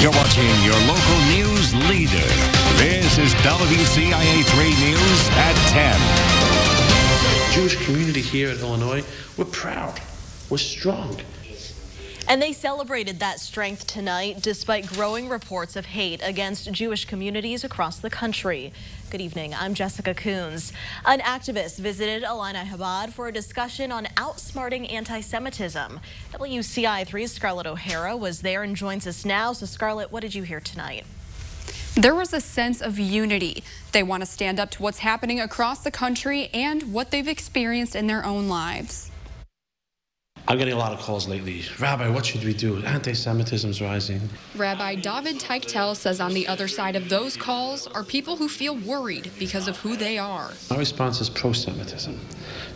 You're watching your local news leader. This is WCIA 3 News at 10. Jewish community here in Illinois, we're proud. We're strong. And they celebrated that strength tonight despite growing reports of hate against Jewish communities across the country. Good evening, I'm Jessica Coons. An activist visited Illini Chabad for a discussion on outsmarting anti-Semitism. WCIA3's Scarlett O'Hara was there and joins us now. So Scarlett, what did you hear tonight? There was a sense of unity. They want to stand up to what's happening across the country and what they've experienced in their own lives. I'm getting a lot of calls lately. Rabbi, what should we do? Anti-Semitism's rising. Rabbi David Teichtel says on the other side of those calls are people who feel worried because of who they are. Our response is pro-Semitism.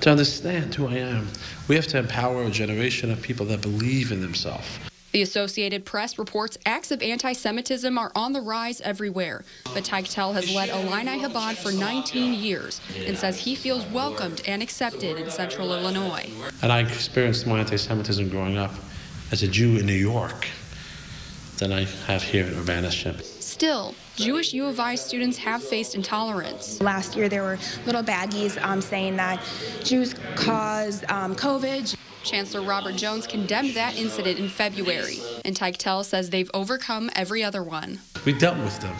To understand who I am, we have to empower a generation of people that believe in themselves. The Associated Press reports acts of anti-Semitism are on the rise everywhere. But Teichtel has led Illini Chabad for 19 years and says he feels welcomed and accepted in central Illinois. And I experienced more anti-Semitism growing up as a Jew in New York than I have here in Urbana-Ship. Still, Jewish U of I students have faced intolerance. Last year there were little baggies saying that Jews caused COVID. Chancellor Robert Jones condemned that incident in February, and Teichtel says they've overcome every other one. We dealt with them.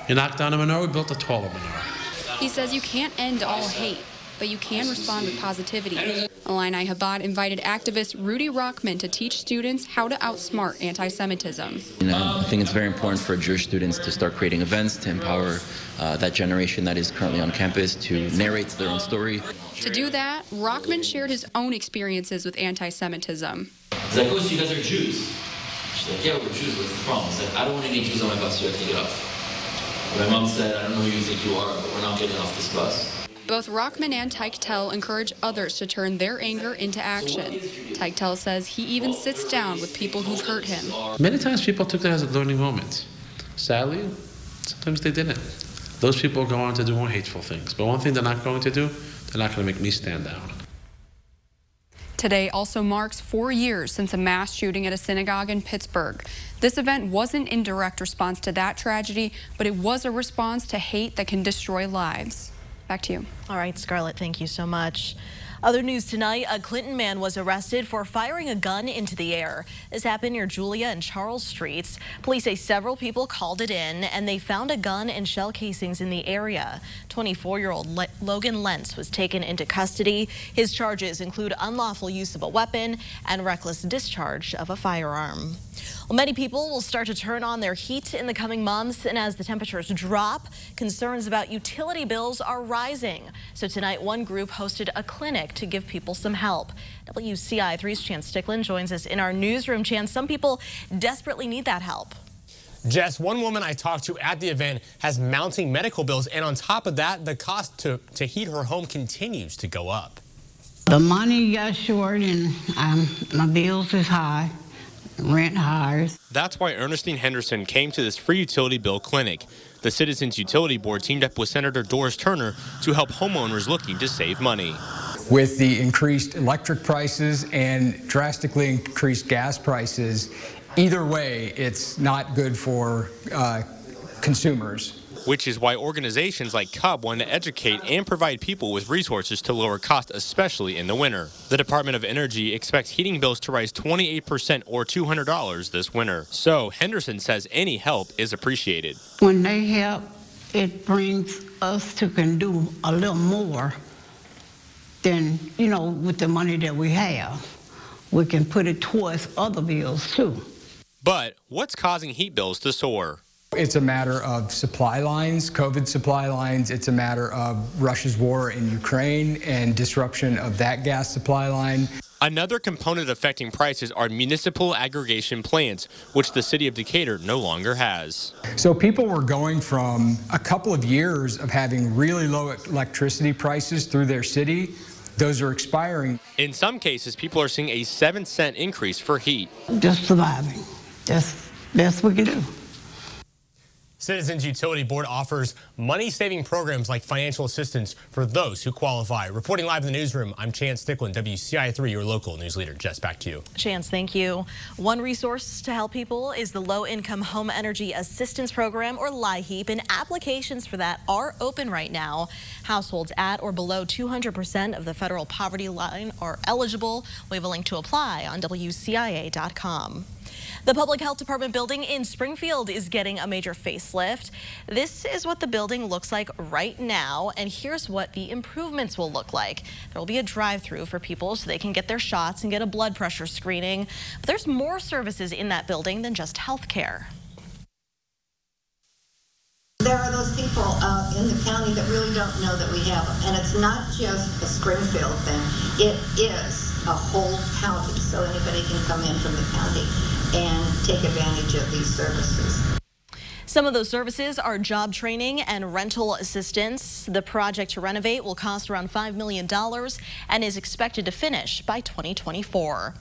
You knocked down a menorah, we built a taller menorah. He says you can't end all hate, but you can respond with positivity. Illini Chabad invited activist Rudy Rockman to teach students how to outsmart anti-Semitism. I think it's very important for Jewish students to start creating events to empower that generation that is currently on campus to narrate their own story. To do that, Rockman shared his own experiences with anti-Semitism. He's like, oh, so you guys are Jews? She's like, yeah, we're Jews. What's the problem? He's like, I don't want any Jews on my bus, so I have to get off. My mom said, I don't know who you think you are, but we're not getting off this bus. Both Rockman and Teichtel encourage others to turn their anger into action. Teichtel says he even sits down with people who've hurt him. Many times people took that as a learning moment. Sadly, sometimes they didn't. Those people go on to do more hateful things. But one thing they're not going to do, they're not going to make me stand down. Today also marks 4 years since a mass shooting at a synagogue in Pittsburgh. This event wasn't in direct response to that tragedy, but it was a response to hate that can destroy lives. Back to you. All right, Scarlett, thank you so much. Other news tonight, a Clinton man was arrested for firing a gun into the air. This happened near Julia and Charles Streets. Police say several people called it in, and they found a gun and shell casings in the area. 24-year-old Logan Lentz was taken into custody. His charges include unlawful use of a weapon and reckless discharge of a firearm. Well, many people will start to turn on their heat in the coming months, and as the temperatures drop, concerns about utility bills are rising. So tonight, one group hosted a clinic to give people some help. WCIA3's Chance Sticklin joins us in our newsroom. Chance, some people desperately need that help. Jess, one woman I talked to at the event has mounting medical bills, and on top of that, the cost to heat her home continues to go up. The money got short, and my bills is high. Rent high. That's why Ernestine Henderson came to this free utility bill clinic. The Citizens Utility Board teamed up with Senator Doris Turner to help homeowners looking to save money. With the increased electric prices and drastically increased gas prices, either way, it's not good for consumers. Which is why organizations like CUB want to educate and provide people with resources to lower costs, especially in the winter. The Department of Energy expects heating bills to rise 28% or $200 this winter. So Henderson says any help is appreciated. When they help, it brings us to can do a little more than, with the money that we have. We can put it towards other bills too. But what's causing heat bills to soar? It's a matter of supply lines, COVID supply lines. It's a matter of Russia's war in Ukraine and disruption of that gas supply line. Another component affecting prices are municipal aggregation plants, which the city of Decatur no longer has. So people were going from a couple of years of having really low electricity prices through their city. Those are expiring. In some cases, people are seeing a 7-cent increase for heat. Just surviving. That's best we can do. Citizens Utility Board offers money-saving programs like financial assistance for those who qualify. Reporting live in the newsroom, I'm Chance Thicklin, WCIA3, your local news leader. Jess, back to you. Chance, thank you. One resource to help people is the Low-Income Home Energy Assistance Program, or LIHEAP, and applications for that are open right now. Households at or below 200% of the federal poverty line are eligible. We have a link to apply on WCIA.com. The Public Health Department building in Springfield is getting a major facelift. This is what the building looks like right now, and here's what the improvements will look like. There will be a drive-through for people so they can get their shots and get a blood pressure screening. But there's more services in that building than just health care. There are those people in the county that really don't know that we have them. And it's not just a Springfield thing. It is a whole county, so anybody can come in from the county and take advantage of these services. Some of those services are job training and rental assistance. The project to renovate will cost around $5 million and is expected to finish by 2024.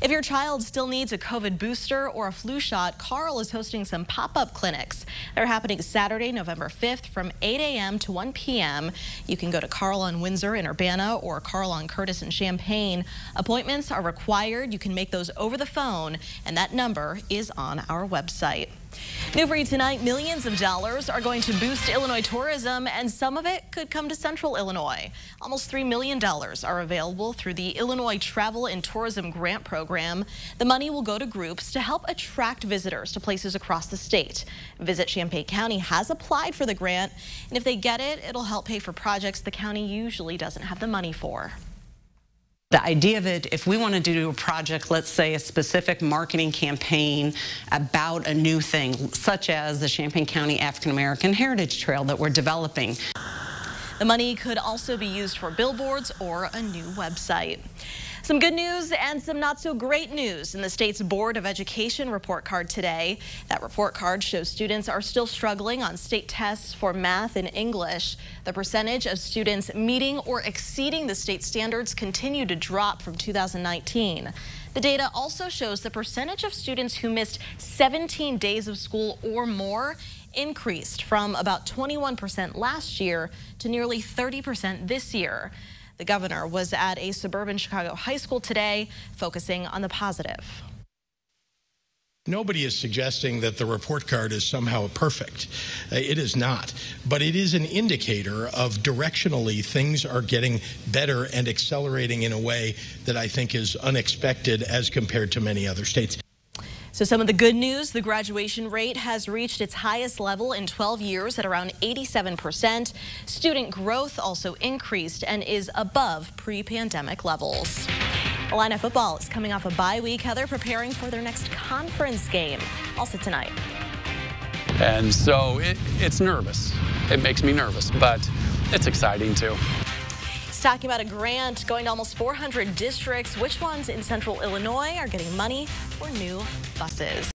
If your child still needs a COVID booster or a flu shot, Carl is hosting some pop-up clinics. They're happening Saturday, November 5th from 8 a.m. to 1 p.m. You can go to Carl on Windsor in Urbana or Carl on Curtis in Champaign. Appointments are required. You can make those over the phone, and that number is on our website. New for you tonight, millions of dollars are going to boost Illinois tourism, and some of it could come to Central Illinois. Almost $3 million are available through the Illinois Travel and Tourism Grant Program. The money will go to groups to help attract visitors to places across the state. Visit Champaign County has applied for the grant, and if they get it, it'll help pay for projects the county usually doesn't have the money for. The idea of it, if we want to do a project, let's say a specific marketing campaign about a new thing, such as the Champaign County African American Heritage Trail that we're developing. The money could also be used for billboards or a new website. Some good news and some not so great news in the state's Board of Education report card today. That report card shows students are still struggling on state tests for math and English. The percentage of students meeting or exceeding the state standards continue to drop from 2019. The data also shows the percentage of students who missed 17 days of school or more increased from about 21% last year to nearly 30% this year. The governor was at a suburban Chicago high school today, focusing on the positive. Nobody is suggesting that the report card is somehow perfect. It is not. But it is an indicator of directionally things are getting better and accelerating in a way that I think is unexpected as compared to many other states. So some of the good news, the graduation rate has reached its highest level in 12 years at around 87%. Student growth also increased and is above pre-pandemic levels. Illini football is coming off a bye week. Heather preparing for their next conference game, also tonight. And so it's nervous. It makes me nervous, but it's exciting too. Talking about a grant going to almost 400 districts. Which ones in Central Illinois are getting money for new buses?